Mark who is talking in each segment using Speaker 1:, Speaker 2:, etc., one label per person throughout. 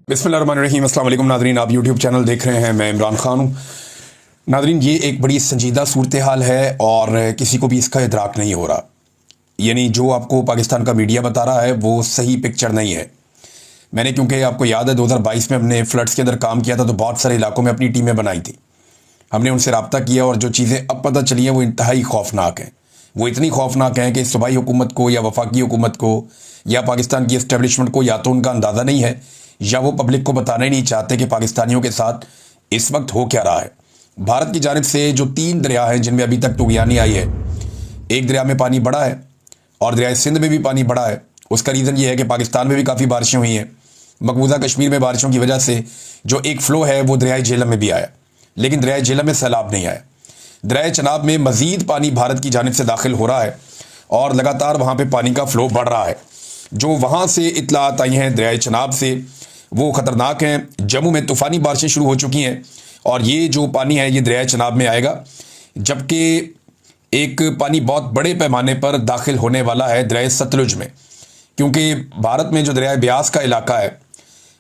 Speaker 1: बिस्मिल्लाहिर्रहमानिर्रहीम। अस्सलाम वालेकुम नादरीन, आप यूट्यूब चैनल देख रहे हैं, मैं इमरान खान हूँ। नादरीन, ये एक बड़ी संजीदा सूरत हाल है और किसी को भी इसका इदराक नहीं हो रहा। यानी जो आपको पाकिस्तान का मीडिया बता रहा है वो सही पिक्चर नहीं है। मैंने, क्योंकि आपको याद है 2022 में हमने फ्लड्स के अंदर काम किया था, तो बहुत सारे इलाकों में अपनी टीमें बनाई थी। हमने उनसे रब्ता किया और जो चीज़ें अब पता चली हैं वो इंतहाई खौफनाक हैं। वो इतनी खौफनाक हैं कि सूबाई हुकूमत को या वफाकी हुकूमत को या पाकिस्तान की इस्टेब्लिशमेंट को या तो उनका अंदाज़ा नहीं है या वो पब्लिक को बताना ही नहीं चाहते कि पाकिस्तानियों के साथ इस वक्त हो क्या रहा है। भारत की जानिब से जो 3 दरिया हैं जिनमें अभी तक तुगयानी आई है, एक दरिया में पानी बढ़ा है और दरिया सिंध में भी पानी बढ़ा है। उसका रीज़न ये है कि पाकिस्तान में भी काफ़ी बारिशें हुई हैं। मकबूजा कश्मीर में बारिशों की वजह से जो एक फ़्लो है वो दरिया झेलम में भी आया, लेकिन दरिया झेलम में सैलाब नहीं आया। दरिया चनाब में मज़ीद पानी भारत की जानिब से दाखिल हो रहा है और लगातार वहाँ पे पानी का फ़्लो बढ़ रहा है। जो वहाँ से इतलात आई हैं दरिया चनाब से वो ख़तरनाक हैं। जम्मू में तूफ़ानी बारिशें शुरू हो चुकी हैं और ये जो पानी है ये दरिया चनाब में आएगा, जबकि एक पानी बहुत बड़े पैमाने पर दाखिल होने वाला है दरिया सतलुज में, क्योंकि भारत में जो दरिया ब्यास का इलाका है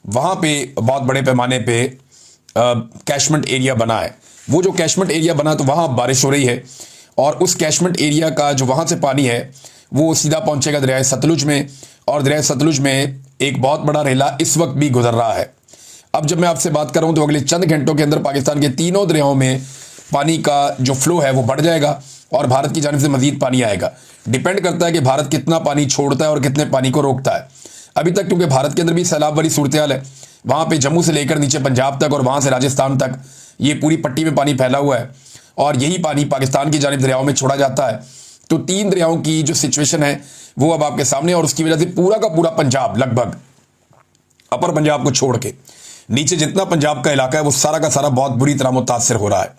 Speaker 1: वहाँ पे बहुत बड़े पैमाने पे कैशमेंट एरिया बना है। वो जो कैशमेंट एरिया बना तो वहाँ बारिश हो रही है और उस कैशमेंट एरिया का जो वहाँ से पानी है वो सीधा पहुँचेगा दरिया सतलुज में, और दरिया सतलुज में एक बहुत बड़ा रेला इस वक्त भी गुजर रहा है। अब जब मैं आपसे बात कर रहा हूँ तो अगले चंद घंटों के अंदर पाकिस्तान के तीनों दरियाओं में पानी का जो फ्लो है वो बढ़ जाएगा और भारत की जानिब से मजीद पानी आएगा। डिपेंड करता है कि भारत कितना पानी छोड़ता है और कितने पानी को रोकता है। अभी तक क्योंकि भारत के अंदर भी सैलाब वाली सूरत हाल है, वहाँ पे जम्मू से लेकर नीचे पंजाब तक और वहाँ से राजस्थान तक ये पूरी पट्टी में पानी फैला हुआ है और यही पानी पाकिस्तान की जानिब दरियाओं में छोड़ा जाता है। तो 3 दरियाओं की जो सिचुएशन है वो अब आपके सामने, और उसकी वजह से पूरा का पूरा पंजाब, लगभग अपर पंजाब को छोड़ के नीचे जितना पंजाब का इलाका है वो सारा का सारा बहुत बुरी तरह मुतासर हो रहा है।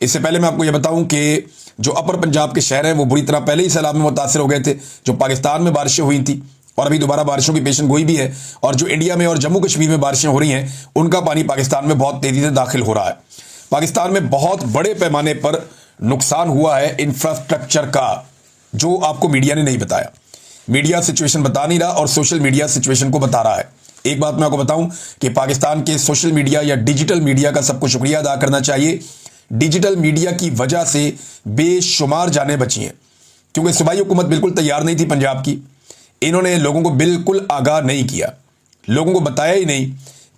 Speaker 1: इससे पहले मैं आपको यह बताऊं कि जो अपर पंजाब के शहर हैं वो बुरी तरह पहले ही सैलाब में मुतासर हो गए थे। जो पाकिस्तान में बारिशें हुई थी और अभी दोबारा बारिशों की पेशन गोई भी है, और जो इंडिया में और जम्मू कश्मीर में बारिशें हो रही हैं उनका पानी पाकिस्तान में बहुत तेजी से दाखिल हो रहा है। पाकिस्तान में बहुत बड़े पैमाने पर नुकसान हुआ है इंफ्रास्ट्रक्चर का, जो आपको मीडिया ने नहीं बताया। मीडिया सिचुएशन बता नहीं रहा और सोशल मीडिया सिचुएशन को बता रहा है। एक बात मैं आपको बताऊं कि पाकिस्तान के सोशल मीडिया या डिजिटल मीडिया का सबको शुक्रिया अदा करना चाहिए। डिजिटल मीडिया की वजह से बेशुमार जानें बची हैं, क्योंकि सूबाई हुकूमत बिल्कुल तैयार नहीं थी पंजाब की। इन्होंने लोगों को बिल्कुल आगाह नहीं किया, लोगों को बताया ही नहीं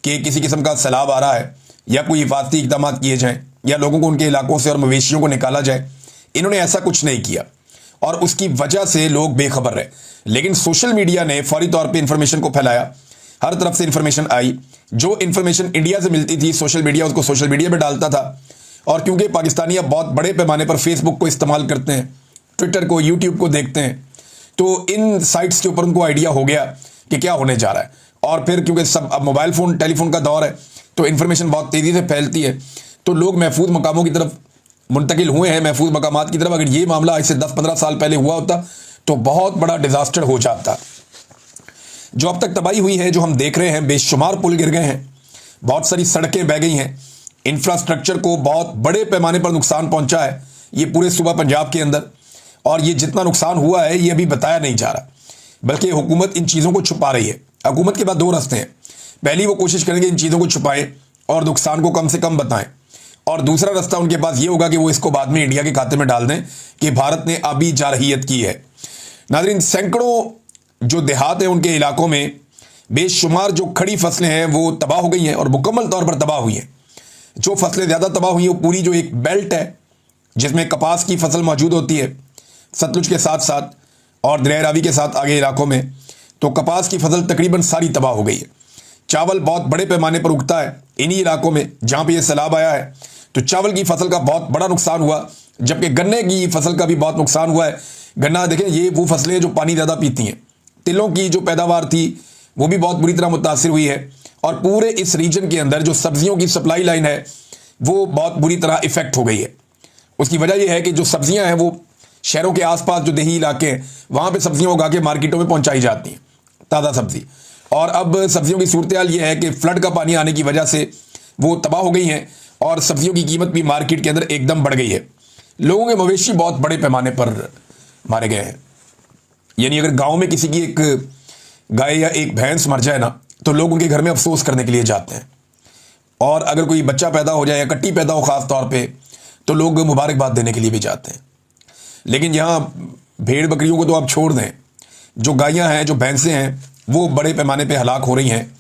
Speaker 1: कि किसी किस्म का सैलाब आ रहा है या कोई हिफाजती इक़दाम किए जाएं या लोगों को उनके इलाकों से और मवेशियों को निकाला जाए। इन्होंने ऐसा कुछ नहीं किया और उसकी वजह से लोग बेखबर रहे। लेकिन सोशल मीडिया ने फौरी तौर पे इंफॉर्मेशन को फैलाया, हर तरफ से इंफॉर्मेशन आई। जो इंफॉर्मेशन इंडिया से मिलती थी सोशल मीडिया उसको सोशल मीडिया पे डालता था, और क्योंकि पाकिस्तानी अब बहुत बड़े पैमाने पर फेसबुक को इस्तेमाल करते हैं, ट्विटर को, यूट्यूब को देखते हैं, तो इन साइट्स के ऊपर उनको आइडिया हो गया कि क्या होने जा रहा है। और फिर क्योंकि सब अब मोबाइल फ़ोन टेलीफोन का दौर है तो इन्फॉर्मेशन बहुत तेज़ी से फैलती है, तो लोग महफूज मकामों की तरफ मुंतकिल हुए हैं, महफूज मकामात की तरफ। अगर ये मामला आज से 10-15 साल पहले हुआ होता तो बहुत बड़ा डिजास्टर हो जाता। जो अब तक तबाही हुई है, जो हम देख रहे हैं, बेशुमार पुल गिर गए हैं, बहुत सारी सड़कें बह गई हैं, इंफ्रास्ट्रक्चर को बहुत बड़े पैमाने पर नुकसान पहुंचा है ये पूरे सूबा पंजाब के अंदर। और ये जितना नुकसान हुआ है ये अभी बताया नहीं जा रहा, बल्कि हुकूमत इन चीज़ों को छुपा रही है। हुकूमत के पास 2 रास्ते हैं, पहली वो कोशिश करेंगे इन चीज़ों को छुपाएं और नुकसान को कम से कम बताएं, और दूसरा रास्ता उनके पास ये होगा कि वो इसको बाद में इंडिया के खाते में डाल दें कि भारत ने अभी जारहियत की है। नाज़रीन, सैकड़ों जो देहात हैं उनके इलाकों में बेशुमार जो खड़ी फसलें हैं वो तबाह हो गई हैं और मुकम्मल तौर पर तबाह हुई हैं। जो फसलें ज़्यादा तबाह हुई हैं वो पूरी जो एक बेल्ट है जिसमें कपास की फसल मौजूद होती है सतलुज के साथ साथ और दरिया रावी के साथ आगे इलाकों में, तो कपास की फसल तकरीबन सारी तबाह हो गई है। चावल बहुत बड़े पैमाने पर उगता है इन्हीं इलाकों में जहाँ पे ये सैलाब आया है, तो चावल की फसल का बहुत बड़ा नुकसान हुआ, जबकि गन्ने की फसल का भी बहुत नुकसान हुआ है। गन्ना देखें, ये वो फसलें जो पानी ज़्यादा पीती हैं। तिलों की जो पैदावार थी वो भी बहुत बुरी तरह मुतासिर हुई है, और पूरे इस रीजन के अंदर जो सब्जियों की सप्लाई लाइन है वो बहुत बुरी तरह इफेक्ट हो गई है। उसकी वजह यह है कि जो सब्जियां हैं वो शहरों के आसपास जो देही इलाके हैं वहाँ पे सब्जियां उगा के मार्केटों में पहुँचाई जाती हैं, ताज़ा सब्जी। और अब सब्जियों की सूरत हाल ये है कि फ्लड का पानी आने की वजह से वो तबाह हो गई हैं और सब्जियों की कीमत भी मार्केट के अंदर एकदम बढ़ गई है। लोगों के मवेशी बहुत बड़े पैमाने पर मारे गए हैं। यानी अगर गांव में किसी की एक गाय या एक भैंस मर जाए ना, तो लोग उनके घर में अफसोस करने के लिए जाते हैं। और अगर कोई बच्चा पैदा हो जाए या कट्टी पैदा हो खास तौर पे, तो लोग मुबारकबाद देने के लिए भी जाते हैं। लेकिन यहाँ भेड़ बकरियों को तो आप छोड़ दें, जो गायें हैं, जो भैंसें हैं, वो बड़े पैमाने पे हलाक हो रही हैं।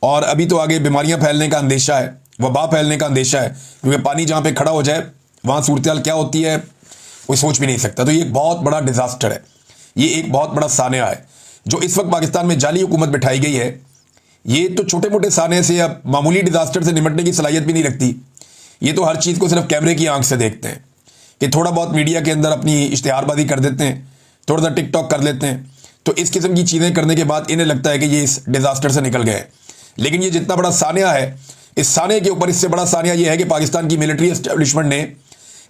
Speaker 1: और अभी तो आगे बीमारियां फैलने का अंदेशा है, वबा फैलने का अंदेशा है, क्योंकि पानी जहाँ पे खड़ा हो जाए वहाँ सूरत हाल क्या होती है कोई सोच भी नहीं सकता। तो ये एक बहुत बड़ा डिजास्टर है, ये एक बहुत बड़ा सानिया है जो इस वक्त पाकिस्तान में जाली हुकूमत बिठाई गई है। ये तो छोटे मोटे साने से या मामूली डिजास्टर से निपटने की सलाहियत भी नहीं रखती। ये तो हर चीज़ को सिर्फ कैमरे की आंख से देखते हैं कि थोड़ा बहुत मीडिया के अंदर अपनी इश्तिहारबाजी कर देते हैं, थोड़ा सा टिकटॉक कर लेते हैं। तो इस किस्म की चीज़ें करने के बाद इन्हें लगता है कि ये इस डिजास्टर से निकल गए। लेकिन ये जितना बड़ा सानिया है, इस सानिया के ऊपर इससे बड़ा सानिया ये है कि पाकिस्तान की मिलिट्री एस्टेब्लिशमेंट ने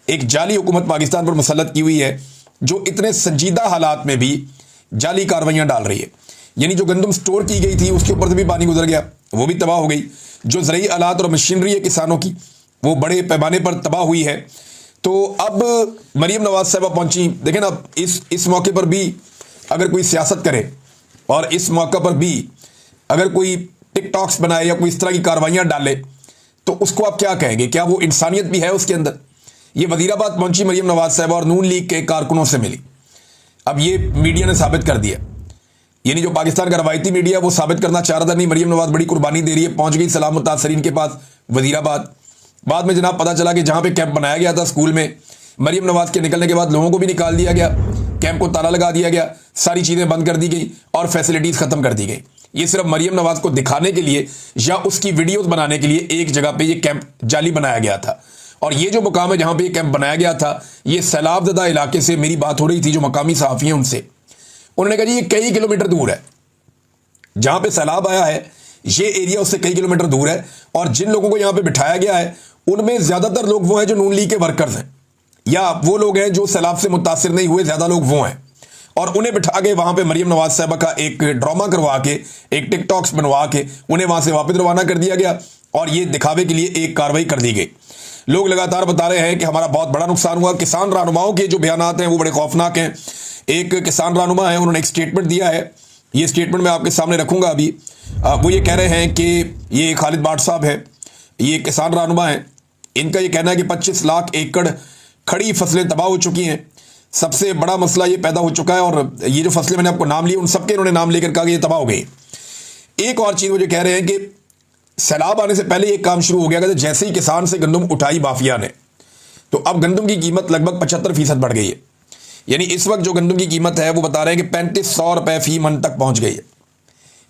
Speaker 1: एक जाली हुकूमत पाकिस्तान पर मुसल्लत की हुई है, जो इतने संजीदा हालात में भी जाली कार्रवाइयाँ डाल रही है। यानी जो गंदम स्टोर की गई थी उसके ऊपर से भी पानी गुजर गया, वो भी तबाह हो गई। जो ज़रूरी आलात और मशीनरी है किसानों की, वो बड़े पैमाने पर तबाह हुई है। तो अब मरीम नवाज साहबा पहुंची। देखें ना, इस मौके पर भी अगर कोई सियासत करे और इस मौके पर भी अगर कोई टिकटॉक्स बनाए या कोई इस तरह की कार्रवाइयाँ डाले, तो उसको आप क्या कहेंगे? क्या वो इंसानियत भी है उसके अंदर? ये वजीराबाद पहुंची मरीम नवाज साहबा और नून लीग के कारकुनों से मिली। अब ये मीडिया ने साबित कर दिया, यानी जो पाकिस्तान का रवायती मीडिया वो साबित करना चाह रहा था नहीं मरीम नवाज बड़ी कुर्बानी दे रही है, पहुंच गई सलाम मुतासरीन के पास वजीराबाद। बाद में जनाब पता चला कि जहां पे कैंप बनाया गया था स्कूल में, मरीम नवाज के निकलने के बाद लोगों को भी निकाल दिया गया, कैंप को ताला लगा दिया गया, सारी चीज़ें बंद कर दी गई और फैसिलिटीज़ ख़त्म कर दी गई। ये सिर्फ मरीम नवाज को दिखाने के लिए या उसकी वीडियोज़ बनाने के लिए एक जगह पर यह कैंप जाली बनाया गया था। और ये जो मुकाम है जहां पे ये कैंप बनाया गया था, ये सैलाबज़दा इलाके से मेरी बात हो रही थी जो मकामी सहाफ़ी हैं उनसे। उन्होंने कहा जी ये कई किलोमीटर दूर है, जहां पे सैलाब आया है ये एरिया उससे कई किलोमीटर दूर है। और जिन लोगों को यहां पे बिठाया गया है उनमें ज़्यादातर लोग वो हैं जो नून लीग के वर्कर्स हैं, या वो लोग हैं जो सैलाब से मुतासिर नहीं हुए, ज़्यादा लोग वो हैं। और उन्हें बिठा के वहां पे मरीम नवाज साहबा का एक ड्रामा करवा के, एक टिकटॉक्स बनवा के उन्हें वहां से वापस रवाना कर दिया गया और ये दिखावे के लिए एक कार्रवाई कर दी गई। लोग लगातार बता रहे हैं कि हमारा बहुत बड़ा नुकसान हुआ। किसान रहनुमाओं के जो बयानात हैं वो बड़े खौफनाक हैं। एक किसान रहनुमा है, उन्होंने एक स्टेटमेंट दिया है, ये स्टेटमेंट मैं आपके सामने रखूंगा अभी। वो ये कह रहे हैं कि ये खालिद बाट साहब है, ये किसान रहनुमा है। इनका ये कहना है कि 25 लाख एकड़ खड़ी फसलें तबाह हो चुकी हैं। सबसे बड़ा मसला ये पैदा हो चुका है और ये जो फसलें मैंने आपको नाम लिए उन सबके इन्होंने नाम लेकर कहा कि ये तबाह हो गई। एक और चीज़ वो जो कह रहे हैं कि सैलाब आने से पहले एक काम शुरू हो गया कि जैसे ही किसान से गंदम उठाई माफिया ने, तो अब गंदम की कीमत लगभग 75% बढ़ गई है। यानी इस वक्त जो गंदम की कीमत है वो बता रहे हैं कि 3500 रुपये फी मन तक पहुंच गई है।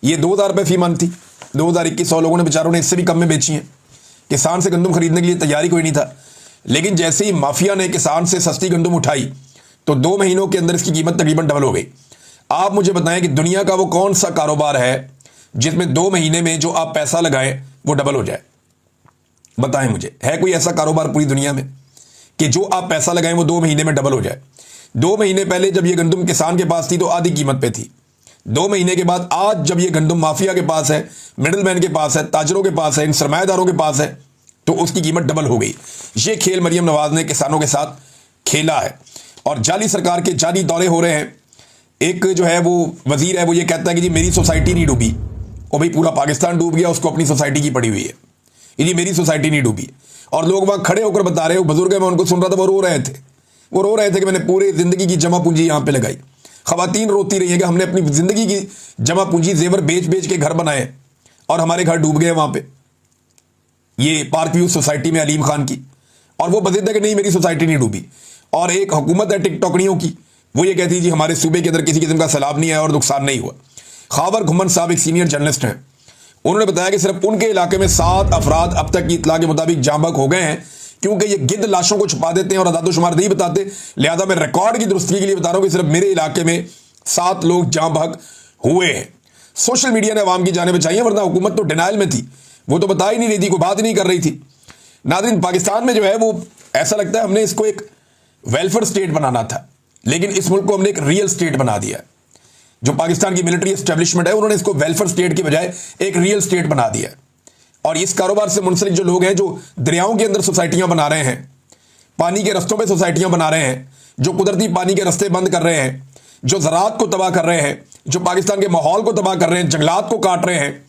Speaker 1: ये 2000 रुपये फी मन थी, 2021 लोगों ने बेचारों ने इससे भी कम में बेची है। किसान से गंदम खरीदने के लिए तैयारी कोई नहीं था, लेकिन जैसे ही माफिया ने किसान से सस्ती गंदम उठाई तो 2 महीनों के अंदर इसकी कीमत तकरीबन डबल हो गई। आप मुझे बताएं कि दुनिया का वो कौन सा कारोबार है जिसमें 2 महीने में जो आप पैसा लगाएं वो डबल हो जाए? बताएं मुझे, है कोई ऐसा कारोबार पूरी दुनिया में कि जो आप पैसा लगाएं वो 2 महीने में डबल हो जाए? 2 महीने पहले जब ये गंदम किसान के पास थी तो आधी कीमत पे थी। 2 महीने के बाद आज जब ये गंदम माफिया के पास है, मिडलमैन के पास है, ताजरों के पास है, इन सरमायादारों के पास है, तो उसकी कीमत डबल हो गई। ये खेल मरीम नवाज ने किसानों के साथ खेला है और जाली सरकार के जाली दौरे हो रहे हैं। एक जो है वो वजीर है, वो ये कहता है कि जी मेरी सोसाइटी नहीं डूबी। और भाई पूरा पाकिस्तान डूब गया, उसको अपनी सोसाइटी की पड़ी हुई है, ये मेरी सोसाइटी नहीं डूबी। और लोग वहाँ खड़े होकर बता रहे हो, बुजुर्ग है, मैं उनको सुन रहा था, वो रो रहे थे कि मैंने पूरी ज़िंदगी की जमा पूंजी यहाँ पे लगाई। ख़वातीन रोती रही है कि हमने अपनी ज़िंदगी की जमा पूंजी जेवर बेच बेच के घर बनाए और हमारे घर डूब गए वहाँ पे, ये पार्क व्यू सोसाइटी में अलीम खान की। और वो बता कि नहीं मेरी सोसाइटी नहीं डूबी। और एक हुकूमत है टिकटॉकनियों की, वो ये कहती है जी हमारे सूबे के अंदर किसी किस्म का सैलाब नहीं आया और नुकसान नहीं हुआ। खावर घुमन साहब एक सीनियर जर्नलिस्ट हैं, उन्होंने बताया कि सिर्फ उनके इलाके में 7 अफराद अब तक की इतला के मुताबिक जाँ बहक हो गए हैं, क्योंकि ये गिद्ध लाशों को छुपा देते हैं और अदादोशुमार नहीं बताते। लिहाजा मैं रिकॉर्ड की दुरुस्ती के लिए बता रहा हूं कि सिर्फ मेरे इलाके में 7 लोग जाँ बहक हुए हैं। सोशल मीडिया ने अवाम की जाने बचाई है, वरना हुकूमत तो डिनाइल में थी, वो तो बता ही नहीं रही थी, कोई बात ही नहीं कर रही थी। नाज़रीन, पाकिस्तान में जो है वो ऐसा लगता है हमने इसको एक वेलफेयर स्टेट बनाना था, लेकिन इस मुल्क को हमने एक रियल स्टेट बना दिया। जो पाकिस्तान की मिलिट्री एस्टेब्लिशमेंट है उन्होंने इसको वेलफेयर स्टेट की बजाय एक रियल स्टेट बना दिया। और इस कारोबार से मुंसलिक जो लोग हैं, जो दरियाओं के अंदर सोसाइटियां बना रहे हैं, पानी के रस्तों पे सोसाइटियां बना रहे हैं, जो कुदरती पानी के रस्ते बंद कर रहे हैं, जो ज़राअत को तबाह कर रहे हैं, जो पाकिस्तान के माहौल को तबाह कर रहे हैं, जंगलात को काट रहे हैं,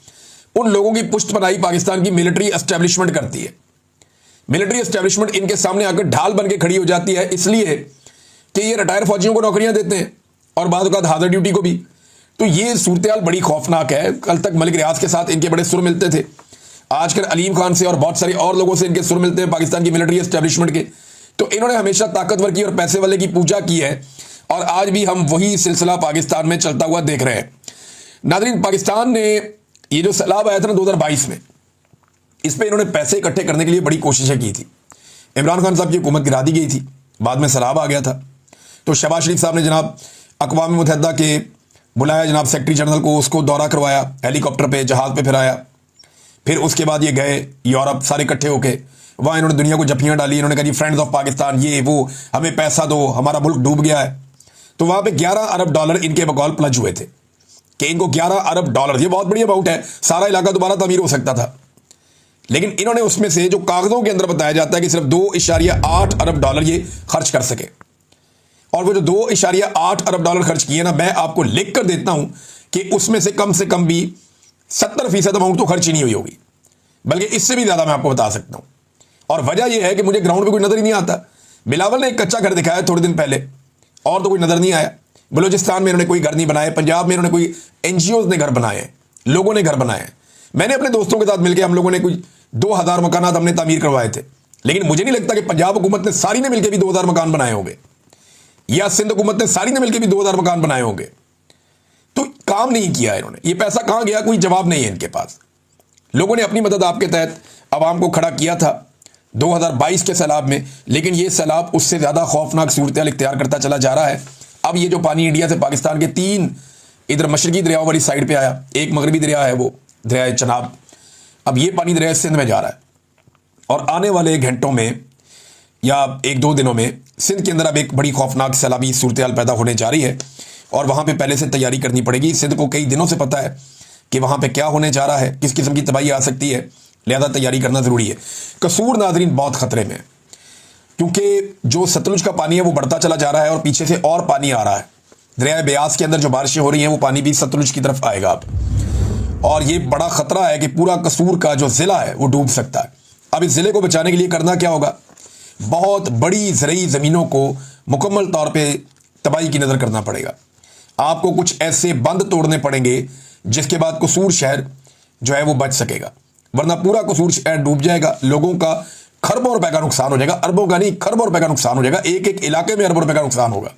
Speaker 1: उन लोगों की पुष्टपनाही पाकिस्तान की मिलिट्री एस्टेब्लिशमेंट करती है। मिलिट्री एस्टेब्लिशमेंट इनके सामने आकर ढाल बन के खड़ी हो जाती है, इसलिए कि ये रिटायर फौजियों को नौकरियां देते हैं और बाद में हाजिर ड्यूटी को भी। तो ये सूरत बड़ी खौफनाक है। कल तक मलिक रियाज के साथ इनके बड़े सुर मिलते थे, आजकल अलीम खान से और बहुत सारे और लोगों से इनके सुर मिलते हैं पाकिस्तान की मिलिट्री एस्टेब्लिशमेंट के। तो इन्होंने हमेशा ताकतवर की और पैसे वाले की पूजा की है और आज भी हम वही सिलसिला पाकिस्तान में चलता हुआ देख रहे हैं। नाज़रीन, पाकिस्तान ने ये जो सैलाब आया था ना 2022 में, इस पर इन्होंने पैसे इकट्ठे करने के लिए बड़ी कोशिशें की थी। इमरान खान साहब की हुकूमत गिरा दी गई थी, बाद में सैलाब आ गया था। तो शहबाज शरीफ साहब ने जनाब अक़वाम मुत्तहिदा के बुलाया जनाब सेक्रेटरी जनरल को, उसको दौरा करवाया, हेलीकॉप्टर पे जहाज़ पे फिराया। फिर उसके बाद ये गए यूरोप, सारे इकट्ठे होके वहाँ इन्होंने दुनिया को जफ्फियाँ डाली। इन्होंने कहा जी फ्रेंड्स ऑफ पाकिस्तान, ये वो, हमें पैसा दो, हमारा मुल्क डूब गया है। तो वहाँ पे 11 अरब डॉलर इनके बकौल प्लज हुए थे कि इनको 11 अरब डॉलर, ये बहुत बड़ी अमाउंट है, सारा इलाका दोबारा तमीर हो सकता था। लेकिन इन्होंने उसमें से जो कागजों के अंदर बताया जाता है कि सिर्फ 2.8 अरब डॉलर ये खर्च कर सके, और वो जो 2.8 अरब डॉलर खर्च किए ना, मैं आपको लिख कर देता हूं कि उसमें से कम भी 70% अमाउंट तो खर्च ही नहीं हुई होगी, बल्कि इससे भी ज्यादा मैं आपको बता सकता हूं। और वजह यह है कि मुझे ग्राउंड पे कोई नजर ही नहीं आता। बिलावल ने एक कच्चा घर दिखाया थोड़े दिन पहले, और तो कोई नजर नहीं आया। बलूचिस्तान में इन्होंने कोई घर नहीं बनाए, पंजाब में इन्होंने कोई एनजीओ ने घर बनाए, लोगों ने घर बनाए। मैंने अपने दोस्तों के साथ मिलकर हम लोगों ने कुछ 2000 मकान हमने तामीर करवाए थे, लेकिन मुझे नहीं लगता कि पंजाब हुकूमत ने सारी ने मिलकर भी 2000 मकान बनाए होंगे, या सिंध हुकूमत ने सारी ने मिलकर भी 2000 मकान बनाए होंगे। तो काम नहीं किया इन्होंने। ये पैसा कहां गया, कोई जवाब नहीं है इनके पास। लोगों ने अपनी मदद आपके तहत आवाम को खड़ा किया था 2022 के सैलाब में, लेकिन ये सैलाब उससे ज्यादा खौफनाक सूरत इख्तियार करता चला जा रहा है। अब ये जो पानी इंडिया से पाकिस्तान के 3 इधर मशरकी दरियाओं वाली साइड पे आया, एक मगरबी दरिया है वो दरिया चनाब, अब ये पानी दरिया सिंध में जा रहा है। और आने वाले घंटों में या 1-2 दिनों में सिंध के अंदर अब एक बड़ी खौफनाक सैलाबी सूरत हाल पैदा होने जा रही है, और वहाँ पे पहले से तैयारी करनी पड़ेगी। सिंध को कई दिनों से पता है कि वहाँ पे क्या होने जा रहा है, किस किस्म की तबाही आ सकती है, लिहाजा तैयारी करना ज़रूरी है। कसूर नाजरीन बहुत ख़तरे में है, क्योंकि जो सतलुज का पानी है वो बढ़ता चला जा रहा है और पीछे से और पानी आ रहा है। दरिया ब्यास के अंदर जो बारिशें हो रही हैं वो पानी भी सतलुज की तरफ आएगा अब, और ये बड़ा ख़तरा है कि पूरा कसूर का जो ज़िला है वो डूब सकता है। अब इस ज़िले को बचाने के लिए करना क्या होगा, बहुत बड़ी ज़रई ज़मीनों को मुकम्मल तौर पे तबाही की नज़र करना पड़ेगा। आपको कुछ ऐसे बंद तोड़ने पड़ेंगे जिसके बाद कसूर शहर जो है वो बच सकेगा, वरना पूरा कसूर शहर डूब जाएगा। लोगों का खरबों रुपए का नुकसान हो जाएगा, अरबों का नहीं, खरबों रुपए का नुकसान हो जाएगा। एक एक इलाके में अरबों रुपए का नुकसान होगा।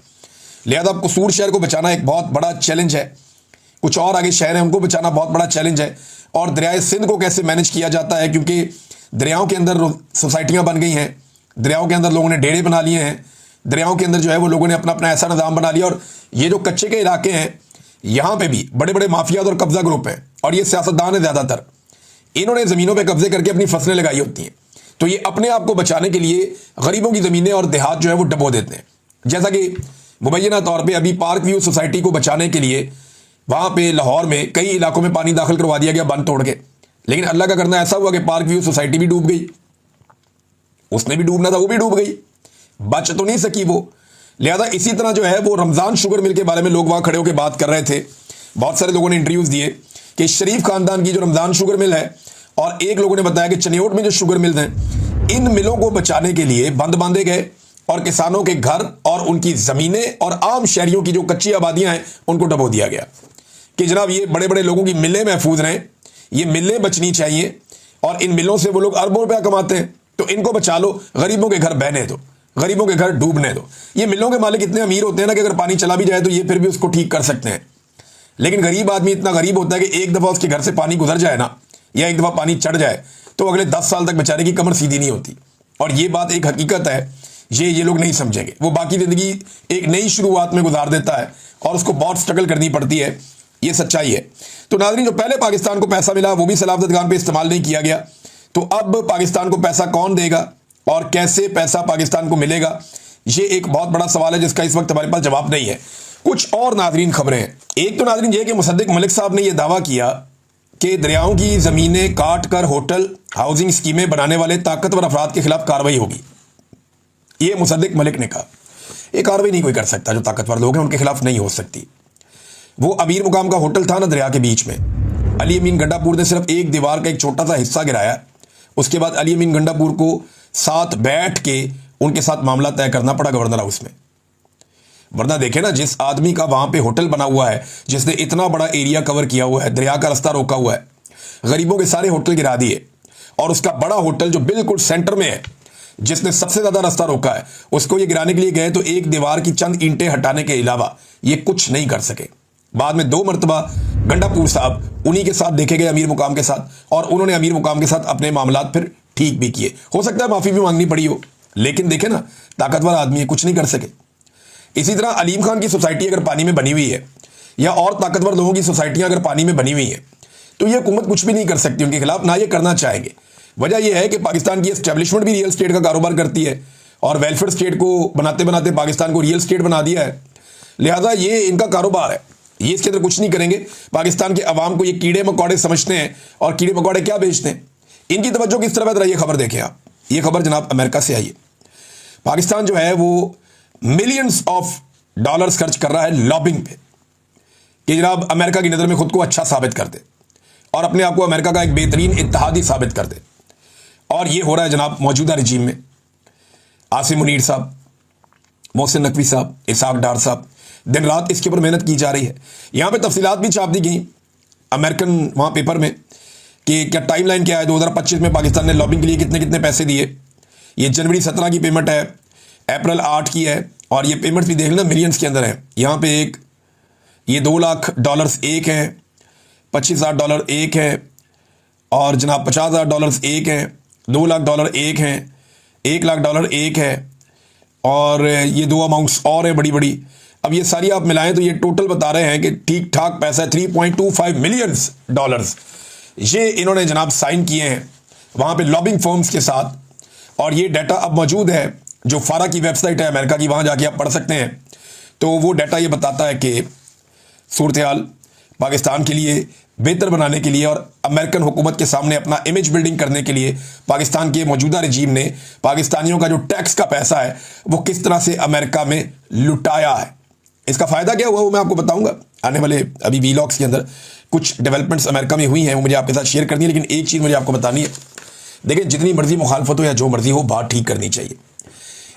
Speaker 1: लिहाजा कसूर शहर को बचाना एक बहुत बड़ा चैलेंज है। कुछ और आगे शहर हैं उनको बचाना बहुत बड़ा चैलेंज है। और दरियाए सिंध को कैसे मैनेज किया जाता है, क्योंकि दरियाओं के अंदर सोसाइटियाँ बन गई हैं, दरियाओं के अंदर लोगों ने डेरे बना लिए हैं, दरियाओं के अंदर जो है वो लोगों ने अपना अपना ऐसा निज़ाम बना लिया। और ये जो कच्चे के इलाके हैं यहाँ पे भी बड़े बड़े माफियाज और कब्जा ग्रुप हैं, और ये सियासतदान है ज़्यादातर, इन्होंने ज़मीनों पे कब्जे करके अपनी फसलें लगाई होती हैं। तो ये अपने आप को बचाने के लिए गरीबों की ज़मीनें और देहात जो है वो डबो देते हैं। जैसा कि मुबैना तौर पे अभी पार्क व्यू सोसाइटी को बचाने के लिए वहाँ पे लाहौर में कई इलाकों में पानी दाखिल करवा दिया गया बंद तोड़ के, लेकिन अल्लाह का करना ऐसा हुआ कि पार्क व्यू सोसाइटी भी डूब गई। उसने भी डूबना था, वो भी डूब गई, बच तो नहीं सकी वो। लिहाजा इसी तरह जो है वो रमज़ान शुगर मिल के बारे में लोग वहाँ खड़े होकर बात कर रहे थे। बहुत सारे लोगों ने इंटरव्यूज़ दिए कि शरीफ खानदान की जो रमज़ान शुगर मिल है, और एक लोगों ने बताया कि चनियोट में जो शुगर मिल हैं, इन मिलों को बचाने के लिए बंद बांधे गए और किसानों के घर और उनकी ज़मीनें और आम शहरियों की जो कच्ची आबादियां हैं उनको डबो दिया गया कि जनाब ये बड़े बड़े लोगों की मिलें महफूज रहें, ये मिलें बचनी चाहिए, और इन मिलों से वो लोग अरबों रुपया कमाते हैं, तो इनको बचा लो, गरीबों के घर बहने दो, गरीबों के घर डूबने दो। ये मिलों के मालिक इतने अमीर होते हैं ना कि अगर पानी चला भी जाए तो ये फिर भी उसको ठीक कर सकते हैं, लेकिन गरीब आदमी इतना गरीब होता है कि एक दफ़ा उसके घर से पानी गुजर जाए ना, या एक दफ़ा पानी चढ़ जाए, तो अगले 10 साल तक बेचारे की कमर सीधी नहीं होती। और ये बात एक हकीकत है, ये लोग नहीं समझेंगे। वो बाकी ज़िंदगी एक नई शुरुआत में गुजार देता है और उसको बहुत स्ट्रगल करनी पड़ती है, ये सच्चाई है। तो नाज़रीन, जो पहले पाकिस्तान को पैसा मिला वो भी सलामत खान पे इस्तेमाल नहीं किया गया, तो अब पाकिस्तान को पैसा कौन देगा और कैसे पैसा पाकिस्तान को मिलेगा, ये एक बहुत बड़ा सवाल है जिसका इस वक्त हमारे पास जवाब नहीं है। कुछ और नाज़रीन खबरें हैं। एक तो नाज़रीन ये कि मुसद्दिक मलिक साहब ने यह दावा किया कि दरियाओं की ज़मीनें काट कर होटल हाउसिंग स्कीमें बनाने वाले ताकतवर अफराद के खिलाफ कार्रवाई होगी। ये मुसद्दिक मलिक ने कहा। ये कार्रवाई नहीं कोई कर सकता, जो ताकतवर लोग हैं उनके खिलाफ नहीं हो सकती। वो अमीर मुकाम का होटल था ना दरिया के बीच में, अली अमीन गंडापुर ने सिर्फ एक दीवार का एक छोटा सा हिस्सा गिराया। उसके बाद अली अमीन गंडापुर को साथ बैठ के उनके साथ मामला तय करना पड़ा गवर्नर हाउस में। वरना देखे ना, जिस आदमी का वहां पे होटल बना हुआ है, जिसने इतना बड़ा एरिया कवर किया हुआ है, दरिया का रास्ता रोका हुआ है, गरीबों के सारे होटल गिरा दिए, और उसका बड़ा होटल जो बिल्कुल सेंटर में है, जिसने सबसे ज्यादा रास्ता रोका है, उसको ये गिराने के लिए गए तो एक दीवार की चंद ईंटें हटाने के अलावा ये कुछ नहीं कर सके। बाद में 2 मरतबा गंडापुर साहब उन्हीं के साथ देखे गए, अमीर मुकाम के साथ, और उन्होंने अमीर मुकाम के साथ अपने मामलात फिर ठीक भी किए। हो सकता है माफी भी मांगनी पड़ी हो, लेकिन देखे ना, ताकतवर आदमी है, कुछ नहीं कर सके। इसी तरह अलीम खान की सोसाइटी अगर पानी में बनी हुई है, या और ताकतवर लोगों की सोसाइटियां अगर पानी में बनी हुई है, तो ये हुकूमत कुछ भी नहीं कर सकती उनके खिलाफ, ना ये करना चाहेंगे। वजह यह है कि पाकिस्तान की एस्टेब्लिशमेंट भी रियल स्टेट का कारोबार करती है, और वेलफेयर स्टेट को बनाते बनाते पाकिस्तान को रियल स्टेट बना दिया है। लिहाजा ये इनका कारोबार है, ये इसके अंदर कुछ नहीं करेंगे। पाकिस्तान के अवाम को ये कीड़े मकोड़े समझते हैं, और कीड़े मकोड़े क्या बेचते हैं। इनकी तवज्जो किस तरफ है, ये खबर देखें आप। ये खबर जनाब अमेरिका से आई है। पाकिस्तान जो है वो मिलियंस ऑफ डॉलर्स खर्च कर रहा है लॉबिंग पे, कि जनाब अमेरिका की नज़र में खुद को अच्छा साबित कर दे और अपने आप को अमेरिका का एक बेहतरीन इत्तेहादी साबित कर दे। और ये हो रहा है जनाब मौजूदा रजीम में। आसिम मुनीर साहब, मोहसिन नकवी साहब, इसाक डार साहब, दिन रात इसके ऊपर मेहनत की जा रही है। यहाँ पे तफसीलात भी छाप दी गई अमेरिकन वहाँ पेपर में कि क्या टाइमलाइन क्या है, 2025 में पाकिस्तान ने लॉबिंग के लिए कितने कितने पैसे दिए। ये जनवरी 17 की पेमेंट है, अप्रैल 8 की है, और ये पेमेंट भी देख लेना मिलियंस के अंदर है। यहाँ पे एक ये $2 लाख एक है, $25,000 एक है, और जनाब $50,000 एक है, $2 लाख एक है, $1 लाख एक है, और ये 2 अमाउंट्स और हैं बड़ी बड़ी। अब ये सारी आप मिलाएं तो ये टोटल बता रहे हैं कि ठीक ठाक पैसा है $3.25 मिलियन। ये इन्होंने जनाब साइन किए हैं वहाँ पे लॉबिंग फर्म्स के साथ, और ये डाटा अब मौजूद है जो फारा की वेबसाइट है अमेरिका की, वहाँ जाके आप पढ़ सकते हैं। तो वो डाटा ये बताता है कि सूरत हाल पाकिस्तान के लिए बेहतर बनाने के लिए और अमेरिकन हुकूमत के सामने अपना इमेज बिल्डिंग करने के लिए पाकिस्तान के मौजूदा रजीम ने पाकिस्तानियों का जो टैक्स का पैसा है वो किस तरह से अमेरिका में लुटाया है। इसका फ़ायदा क्या हुआ वो मैं आपको बताऊंगा आने वाले अभी वीलॉग्स के अंदर। कुछ डेवलपमेंट्स अमेरिका में हुई हैं वो मुझे आपके साथ शेयर करनी है, लेकिन एक चीज़ मुझे आपको बतानी है। देखिए, जितनी मर्जी मुखालफत हो या जो मर्जी हो, बात ठीक करनी चाहिए।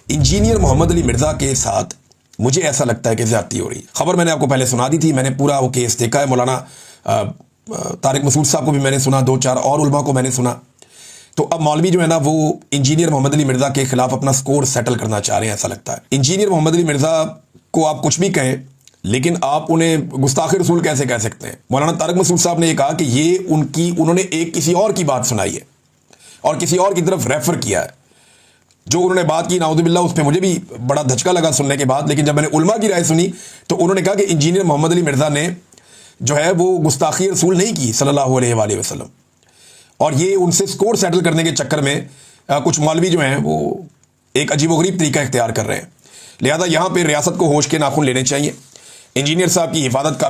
Speaker 1: इंजीनियर मोहम्मद अली मिर्ज़ा के साथ मुझे ऐसा लगता है कि ज़्यादती हो रही है। खबर मैंने आपको पहले सुना दी थी, मैंने पूरा वो केस देखा है। मौलाना तारिक मसूद साहब को भी मैंने सुना, 2-4 और उलमा को मैंने सुना। तो अब मौलवी जो है ना वो इंजीनियर मोहम्मद अली मिर्ज़ा के खिलाफ अपना स्कोर सेटल करना चाह रहे हैं, ऐसा लगता है। इंजीनियर मोहम्मद अली मिर्ज़ा को आप कुछ भी कहें, लेकिन आप उन्हें गुस्ताखे रसूल कैसे कह सकते हैं। मौलाना तारिक मसूद साहब ने यह कहा कि ये उन्होंने एक किसी और की बात सुनाई है और किसी और की तरफ रेफर किया है। जो उन्होंने बात की नाउज़ुबिल्लाह, उस पर मुझे भी बड़ा धचका लगा सुनने के बाद। लेकिन जब मैंने उलमा की राय सुनी तो उन्होंने कहा कि इंजीनियर मोहम्मद अली मिर्ज़ा ने जो है वो गुस्ताखी रसूल नहीं की सल्लल्लाहु अलैहि वसल्लम, और ये उनसे स्कोर सेटल करने के चक्कर में कुछ मौलवी जो हैं वो एक अजीबोगरीब तरीका इख्तियार कर रहे हैं। लिहाजा यहाँ पे रियासत को होश के नाखून लेने चाहिए। इंजीनियर साहब की हिफाजत का भी